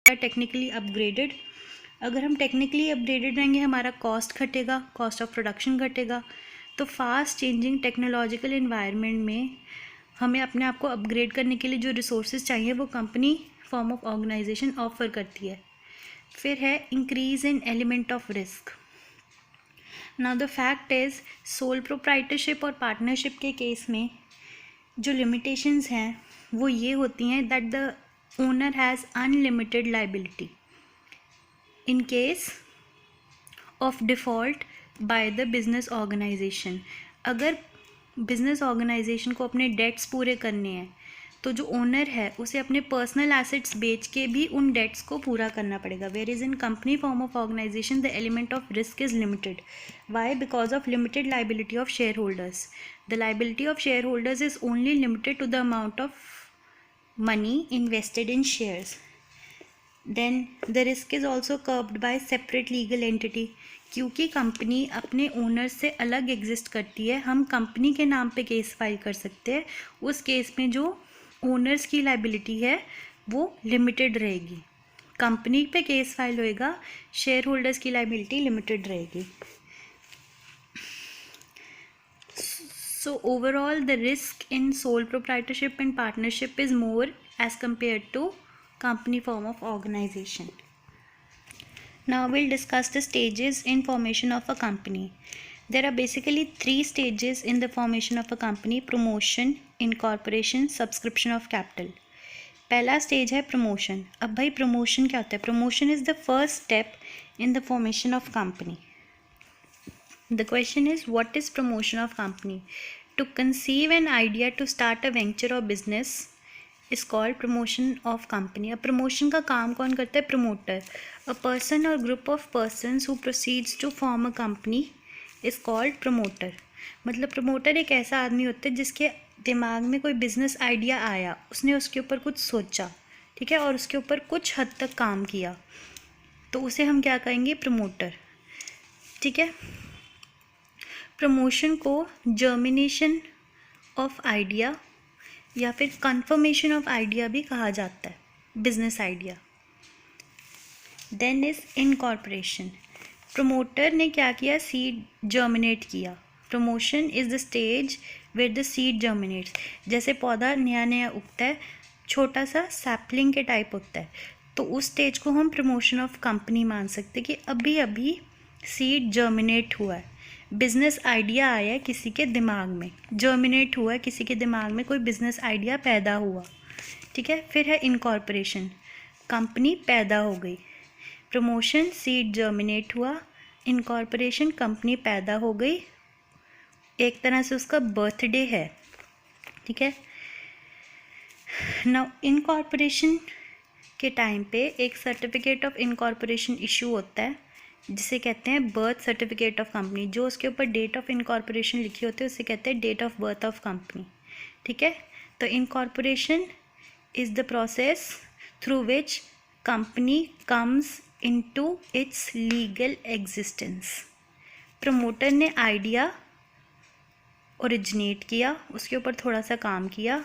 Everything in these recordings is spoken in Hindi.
Technically upgraded. अगर हम टेक्निकली अपग्रेडेड रहेंगे हमारा कॉस्ट घटेगा, कॉस्ट ऑफ प्रोडक्शन घटेगा। तो फास्ट चेंजिंग टेक्नोलॉजिकल एनवायरनमेंट में हमें अपने आप को अपग्रेड करने के लिए जो रिसोर्सेज चाहिए वो company form of organisation offer करती है। फिर है increase in element of risk. Now the fact is sole proprietorship और पार्टनरशिप के केस में जो लिमिटेशंस हैं वो ये होती हैं that the owner has unlimited liability in case of default by the business organisation. अगर बिजनेस ऑर्गेनाइजेशन को अपने डेट्स पूरे करने हैं तो जो ओनर है उसे अपने पर्सनल एसेट्स बेच के भी उन डेट्स को पूरा करना पड़ेगा। Where is in company form of organisation the element of risk is limited. Why? Because of limited liability of shareholders. The liability of shareholders is only limited to the amount of money invested in shares. Then the risk is also curbed by separate legal entity. क्योंकि कंपनी अपने ओनर से अलग एग्जिस्ट करती है, हम कंपनी के नाम पे केस फाइल कर सकते हैं। उस केस में जो ओनर्स की लाइबिलिटी है वो लिमिटेड रहेगी। कंपनी पे केस फाइल होएगा, शेयर होल्डर्स की लाइबिलिटी लिमिटेड रहेगी। So overall the risk in sole proprietorship and partnership is more as compare to company form of organization. Now we'll discuss the stages in formation of a company. There are basically 3 stages in the formation of a company: promotion, incorporation, subscription of capital. पहला स्टेज है प्रमोशन। अब भाई प्रमोशन क्या होता है? Promotion is the first step in the formation of company. The question is what is promotion of company? To conceive an idea to start a venture और business is called promotion of company. अब प्रमोशन का काम कौन करता है? प्रमोटर। अ पर्सन और group of persons who proceeds to form a company is called promoter. मतलब प्रमोटर एक ऐसा आदमी होता है जिसके दिमाग में कोई बिजनेस आइडिया आया, उसने उसके ऊपर कुछ सोचा, ठीक है, और उसके ऊपर कुछ हद तक काम किया, तो उसे हम क्या कहेंगे? प्रमोटर। ठीक है। प्रमोशन को जर्मिनेशन ऑफ आइडिया या फिर कन्फर्मेशन ऑफ आइडिया भी कहा जाता है, business idea. Then is incorporation. Promoter ने क्या किया? सीड जर्मिनेट किया। Promotion is the stage where the seed germinates. जैसे पौधा नया नया उगता है, छोटा सा सैपलिंग के टाइप होता है, तो उस स्टेज को हम प्रमोशन ऑफ कंपनी मान सकते हैं कि अभी अभी सीड जर्मिनेट हुआ है, बिजनेस आइडिया आया है किसी के दिमाग में, जर्मिनेट हुआ है किसी के दिमाग में, कोई बिजनेस आइडिया पैदा हुआ। ठीक है। फिर है इनकॉर्पोरेशन, कंपनी पैदा हो गई। प्रमोशन सीड जर्मिनेट हुआ, इनकॉर्पोरेशन कंपनी पैदा हो गई, एक तरह से उसका बर्थडे है। ठीक है। नाउ इनकॉर्पोरेशन के टाइम पे एक सर्टिफिकेट ऑफ इनकॉर्पोरेशन इशू होता है जिसे कहते हैं बर्थ सर्टिफिकेट ऑफ कंपनी। जो उसके ऊपर डेट ऑफ इनकॉर्पोरेशन लिखी होती है उसे कहते हैं date of birth of company. ठीक है। तो incorporation is the process through which company comes into its legal existence. Promoter ने आइडिया ओरिजिनेट किया, उसके ऊपर थोड़ा सा काम किया,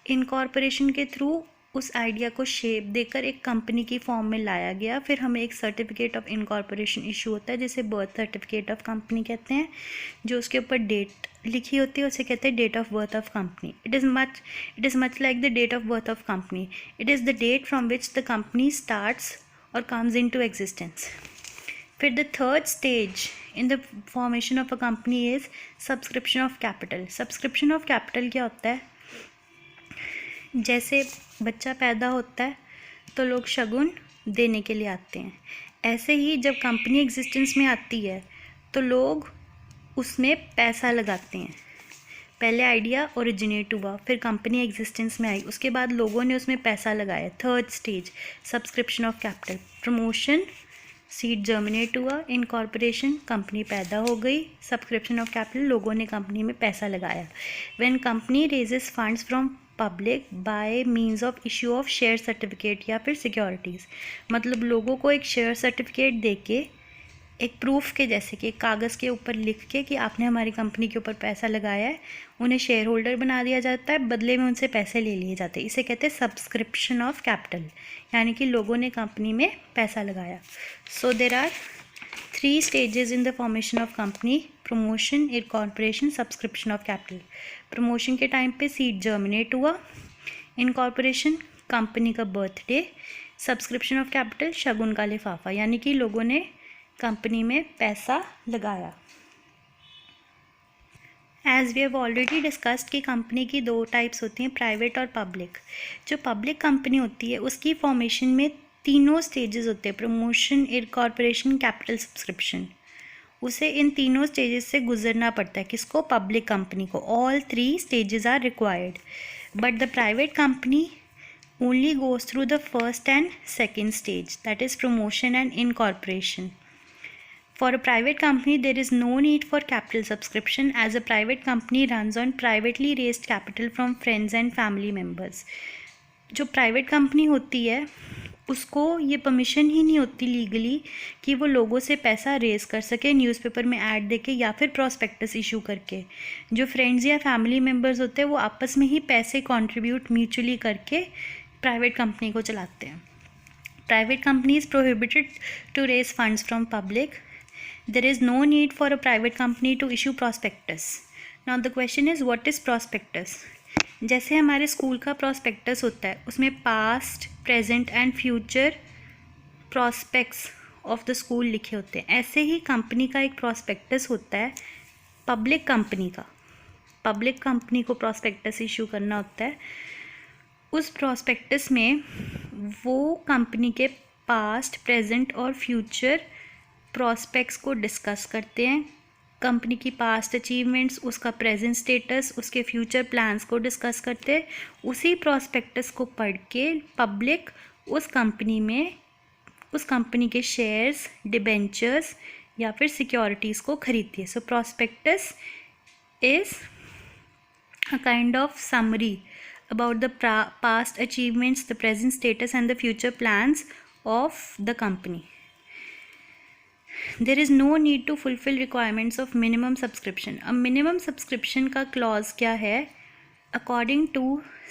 इनकॉर्पोरेशन के थ्रू उस आइडिया को शेप देकर एक कंपनी की फॉर्म में लाया गया। फिर हमें एक सर्टिफिकेट ऑफ इनकॉर्पोरेशन इशू होता है जिसे बर्थ सर्टिफिकेट ऑफ कंपनी कहते हैं। जो उसके ऊपर डेट लिखी होती है उसे कहते हैं date of birth of company. It is much like the date of birth of company. It is the date from which the company starts और कम्स इन टू एग्जिस्टेंस। फिर the third stage in the formation of a company is subscription of capital. Subscription of capital क्या होता है? जैसे बच्चा पैदा होता है तो लोग शगुन देने के लिए आते हैं, ऐसे ही जब कंपनी एग्जिस्टेंस में आती है तो लोग उसमें पैसा लगाते हैं। पहले आइडिया ओरिजिनेट हुआ, फिर कंपनी एग्जिस्टेंस में आई, उसके बाद लोगों ने उसमें पैसा लगाया। Third stage subscription of capital. Promotion seed germinate हुआ, इनकॉर्पोरेशन कंपनी पैदा हो गई, सब्सक्रिप्शन ऑफ कैपिटल लोगों ने कंपनी में पैसा लगाया। When company raises funds from public bye means of issue of share certificate या फिर सिक्योरिटीज़। मतलब लोगों को एक शेयर सर्टिफिकेट दे के एक प्रूफ के जैसे कि एक कागज़ के ऊपर लिख के कि आपने हमारी कंपनी के ऊपर पैसा लगाया है, उन्हें शेयर होल्डर बना दिया जाता है, बदले में उनसे पैसे ले लिए जाते हैं। इसे कहते हैं सब्सक्रिप्शन ऑफ कैपिटल, यानी कि लोगों ने कंपनी में पैसा लगाया। So there are 3 stages in the formation of company: promotion, incorporation, subscription of capital। Promotion के टाइम पे सीड जर्मिनेट हुआ, इनकॉर्पोरेशन कंपनी का बर्थडे, सब्सक्रिप्शन ऑफ कैपिटल शगुन का लिफाफा, यानी कि लोगों ने कंपनी में पैसा लगाया। As we have already discussed कि कंपनी की 2 टाइप्स होती हैं, प्राइवेट और पब्लिक। जो पब्लिक कंपनी होती है उसकी फॉर्मेशन में 3 स्टेजेस होते हैं: प्रमोशन, इनकॉर्पोरेशन, कैपिटल, सब्सक्रिप्शन। उसे इन 3 स्टेजेस से गुजरना पड़ता है। किसको? पब्लिक कंपनी को। All 3 stages are required, but the private company only goes through the first and second stage, that is promotion and incorporation. For a private company, there is no need for capital subscription, as a private company runs on privately raised capital from friends and family members. जो प्राइवेट कंपनी होती है उसको ये परमिशन ही नहीं होती लीगली कि वो लोगों से पैसा रेज़ कर सके न्यूज़पेपर में ऐड देके या फिर प्रॉस्पेक्टस इशू करके। जो फ्रेंड्स या फैमिली मेम्बर्स होते हैं वो आपस में ही पैसे कंट्रीब्यूट म्यूचुअली करके प्राइवेट कंपनी को चलाते हैं। Private company is prohibited to raise funds from public. There is no need for a private company to issue prospectus. Now the question is what is prospectus. जैसे हमारे स्कूल का प्रॉस्पेक्टस होता है उसमें past, present and future prospects of the school लिखे होते हैं, ऐसे ही कंपनी का एक प्रॉस्पेक्टस होता है पब्लिक कंपनी का। पब्लिक कंपनी को प्रॉस्पेक्टस इशू करना होता है। उस प्रॉस्पेक्टस में वो कंपनी के पास्ट, प्रेजेंट और फ्यूचर प्रॉस्पेक्ट्स को डिस्कस करते हैं। कंपनी की पास्ट अचीवमेंट्स, उसका प्रेजेंट स्टेटस, उसके फ्यूचर प्लान्स को डिस्कस करते हैं। उसी प्रॉस्पेक्टस को पढ़ के पब्लिक उस कंपनी के शेयर्स, डिबेंचर्स या फिर सिक्योरिटीज़ को खरीदती है। So prospectus is a kind of summary about the past achievements, the present status and the future plans of the company. There is no need to fulfill requirements of minimum subscription. अब minimum subscription का clause क्या है? According to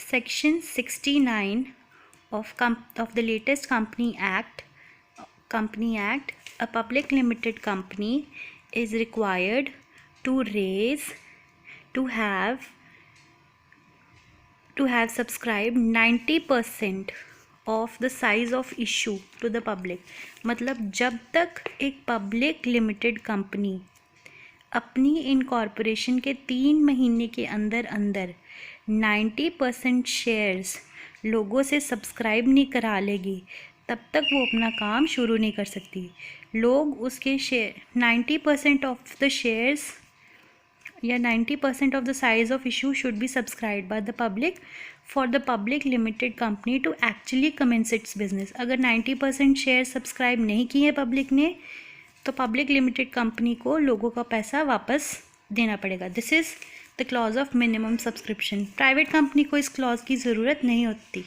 section 69 of the latest Company Act, a public limited company is required to have subscribed 90% of the size of issue to the public। मतलब जब तक एक पब्लिक लिमिटेड कंपनी अपनी इनकॉर्पोरेशन के 3 महीने के अंदर 90% शेयर्स लोगों से सब्सक्राइब नहीं करा लेगी तब तक वो अपना काम शुरू नहीं कर सकती। लोग उसके शेयर 90% ऑफ द शेयर्स या 90% of the size of issue should be subscribed by the public for the public limited company to actually commence its business। अगर 90% शेयर सब्सक्राइब नहीं किए पब्लिक ने तो पब्लिक लिमिटेड कंपनी को लोगों का पैसा वापस देना पड़ेगा। This is the clause of minimum subscription. Private company को इस क्लॉज की ज़रूरत नहीं होती।